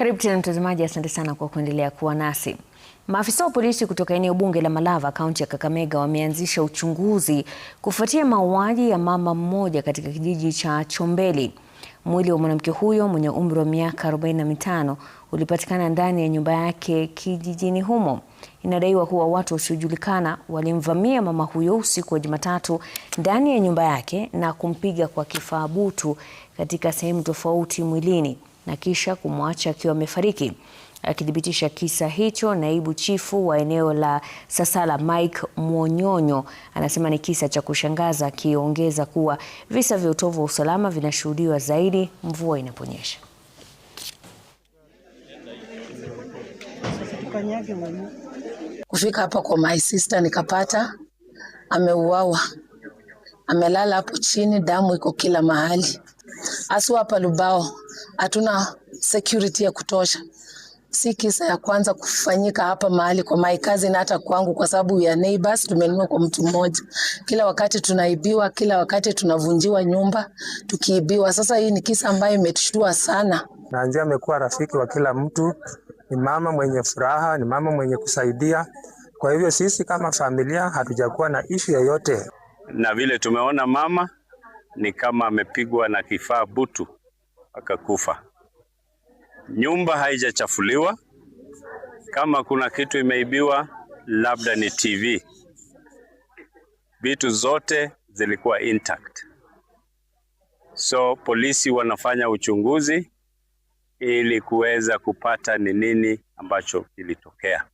Karibu tena mtazamaji, asante sana kwa kuendelea kuwa nasi. Maafisa wa polisi kutoka eneo bunge la Malava, kaunti ya Kakamega wameanzisha uchunguzi kufuatia mauaji ya mama mmoja katika kijiji cha Chombeli. Mwili wa mwanamke huyo mwenye umri wa miaka 45 ulipatikana ndani ya nyumba yake kijijini humo. Inadaiwa kuwa watu wasiojulikana walimvamia mama huyo usiku wa Jumatatu ndani ya nyumba yake na kumpiga kwa kifaa butu katika sehemu tofauti mwilini na kisha kumwacha akiwa amefariki. Akithibitisha kisa hicho, naibu chifu wa eneo la Sasala Mike Mwonyonyo anasema ni kisa cha kushangaza, akiongeza kuwa visa vya utovu wa usalama vinashuhudiwa zaidi mvua inaponyesha. Kufika hapa kwa my sister nikapata ameuawa, amelala hapo chini, damu iko kila mahali. Asu hapa Lubao hatuna security ya kutosha. Si kisa ya kwanza kufanyika hapa mahali kwa my cousin, hata kwangu, kwa sababu ya neighbors tumenunua kwa mtu mmoja. Kila wakati tunaibiwa, kila wakati tunavunjiwa nyumba tukiibiwa. Sasa hii ni kisa ambayo imetushtua sana. Nanzi amekuwa rafiki wa kila mtu, ni mama mwenye furaha, ni mama mwenye kusaidia. Kwa hivyo sisi kama familia hatujakuwa na issue yoyote. Na vile tumeona mama ni kama amepigwa na kifaa butu akakufa. Nyumba haijachafuliwa. Kama kuna kitu imeibiwa labda ni TV. Vitu zote zilikuwa intact. So polisi wanafanya uchunguzi ili kuweza kupata ni nini ambacho kilitokea.